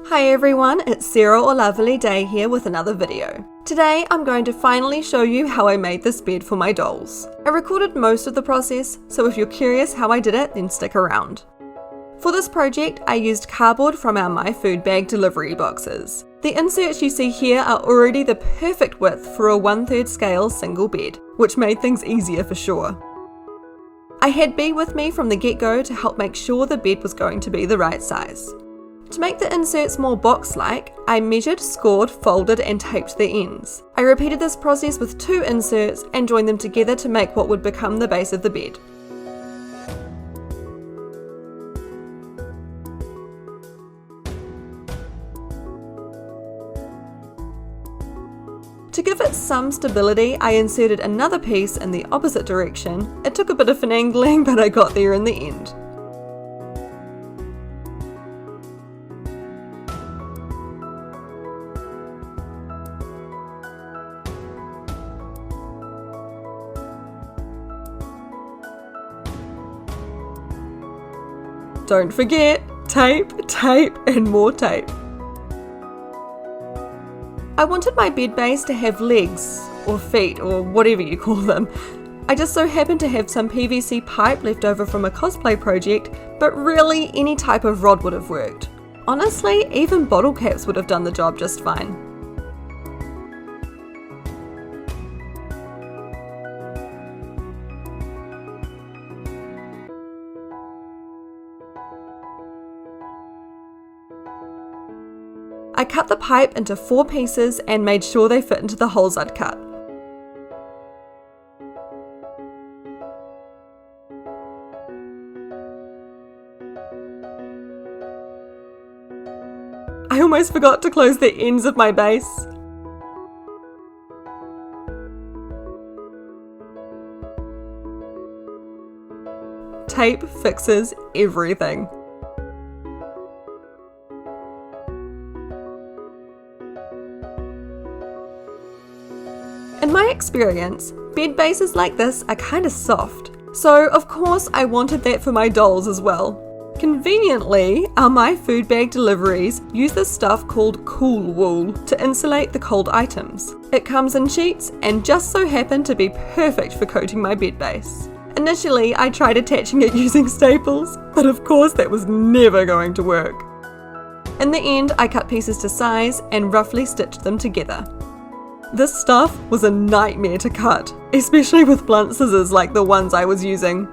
Hi everyone, it's Sarah or LavilyDay here with another video. Today I'm going to finally show you how I made this bed for my dolls. I recorded most of the process, so if you're curious how I did it, then stick around. For this project, I used cardboard from our My Food Bag delivery boxes. The inserts you see here are already the perfect width for a 1/3 scale single bed, which made things easier for sure. I had B with me from the get-go to help make sure the bed was going to be the right size. To make the inserts more box-like, I measured, scored, folded and taped the ends. I repeated this process with 2 inserts and joined them together to make what would become the base of the bed. To give it some stability, I inserted another piece in the opposite direction. It took a bit of finagling, but I got there in the end. Don't forget, tape, tape, and more tape. I wanted my bed base to have legs, or feet, or whatever you call them. I just so happened to have some PVC pipe left over from a cosplay project, but really any type of rod would have worked. Honestly, even bottle caps would have done the job just fine. I cut the pipe into 4 pieces and made sure they fit into the holes I'd cut. I almost forgot to close the ends of my base. Tape fixes everything. In my experience, bed bases like this are kinda soft, so of course I wanted that for my dolls as well. Conveniently, our My Food Bag deliveries use this stuff called cool wool to insulate the cold items. It comes in sheets and just so happened to be perfect for coating my bed base. Initially, I tried attaching it using staples, but of course that was never going to work. In the end, I cut pieces to size and roughly stitched them together. This stuff was a nightmare to cut, especially with blunt scissors like the ones I was using.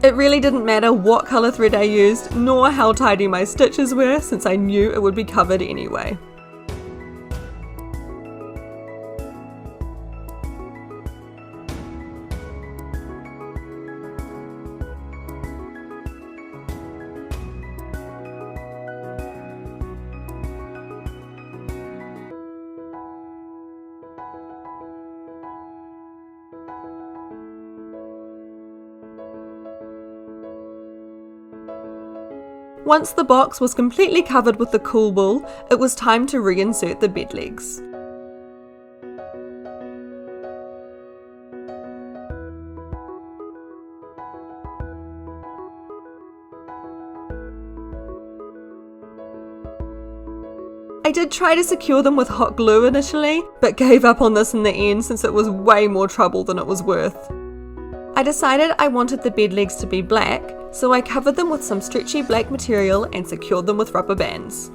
It really didn't matter what colour thread I used, nor how tidy my stitches were, since I knew it would be covered anyway. Once the box was completely covered with the cool wool, it was time to reinsert the bed legs. I did try to secure them with hot glue initially, but gave up on this in the end since it was way more trouble than it was worth. I decided I wanted the bed legs to be black, so I covered them with some stretchy black material and secured them with rubber bands.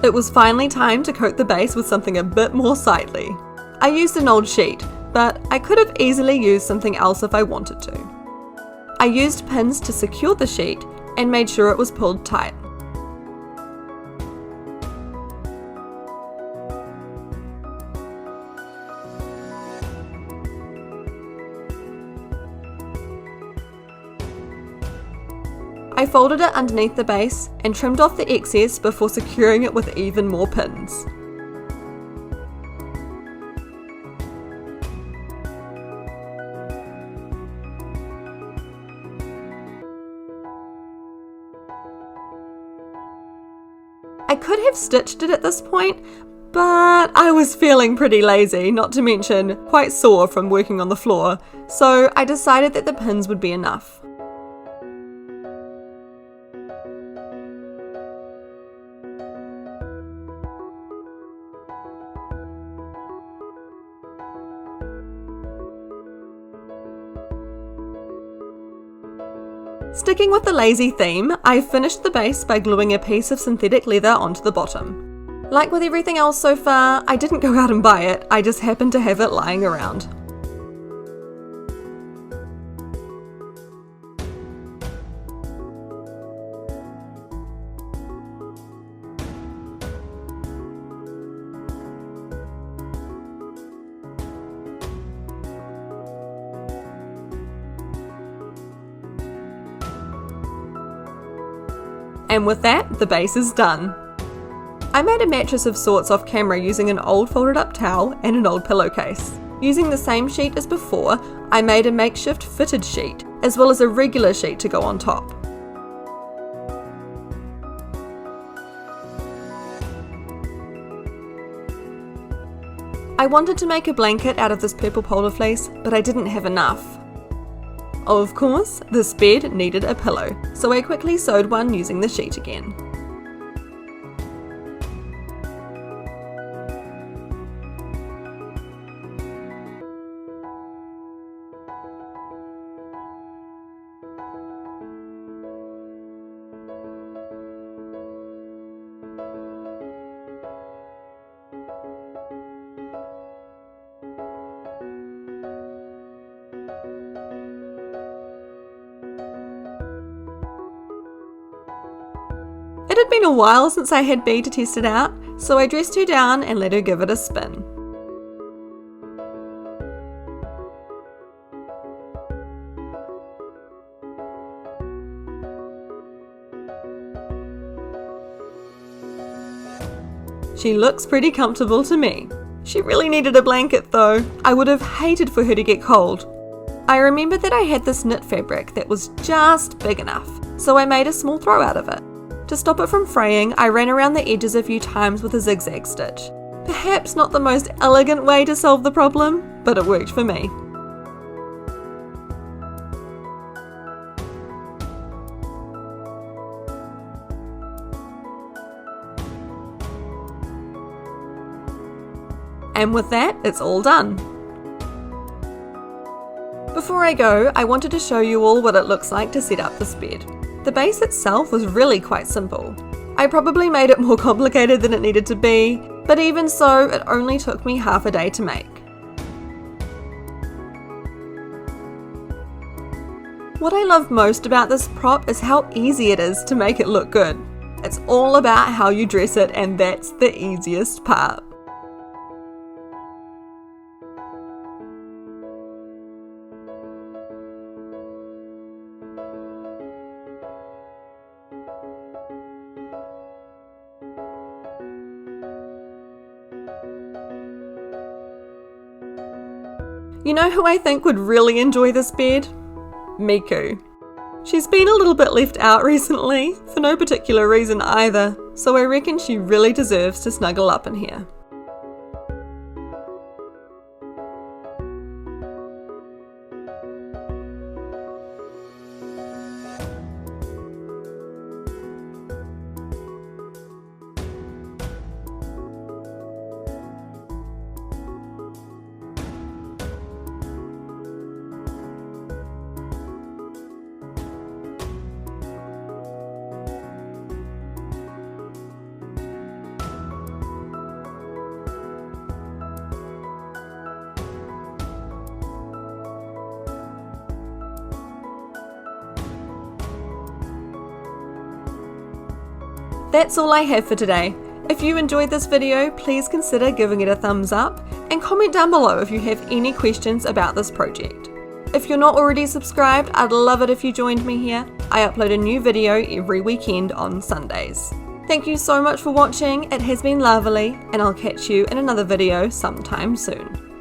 It was finally time to coat the base with something a bit more sightly. I used an old sheet, but I could have easily used something else if I wanted to. I used pins to secure the sheet and made sure it was pulled tight. I folded it underneath the base and trimmed off the excess before securing it with even more pins. I could have stitched it at this point, but I was feeling pretty lazy, not to mention quite sore from working on the floor, so I decided that the pins would be enough. Sticking with the lazy theme, I finished the base by gluing a piece of synthetic leather onto the bottom. Like with everything else so far, I didn't go out and buy it, I just happened to have it lying around. And with that, the base is done. I made a mattress of sorts off camera using an old folded up towel and an old pillowcase. Using the same sheet as before, I made a makeshift fitted sheet, as well as a regular sheet to go on top. I wanted to make a blanket out of this purple polar fleece, but I didn't have enough. Of course, this bed needed a pillow, so I quickly sewed one using the sheet again. It had been a while since I had Bee to test it out, so I dressed her down and let her give it a spin. She looks pretty comfortable to me. She really needed a blanket though. I would have hated for her to get cold. I remembered that I had this knit fabric that was just big enough, so I made a small throw out of it. To stop it from fraying, I ran around the edges a few times with a zigzag stitch. Perhaps not the most elegant way to solve the problem, but it worked for me. And with that, it's all done. Before I go, I wanted to show you all what it looks like to set up this bed. The base itself was really quite simple. I probably made it more complicated than it needed to be, but even so, it only took me half a day to make. What I love most about this prop is how easy it is to make it look good. It's all about how you dress it, and that's the easiest part. You know who I think would really enjoy this bed? Miku. She's been a little bit left out recently, for no particular reason either, so I reckon she really deserves to snuggle up in here. That's all I have for today. If you enjoyed this video, please consider giving it a thumbs up and comment down below if you have any questions about this project. If you're not already subscribed, I'd love it if you joined me here. I upload a new video every weekend on Sundays. Thank you so much for watching. It has been lovely, and I'll catch you in another video sometime soon.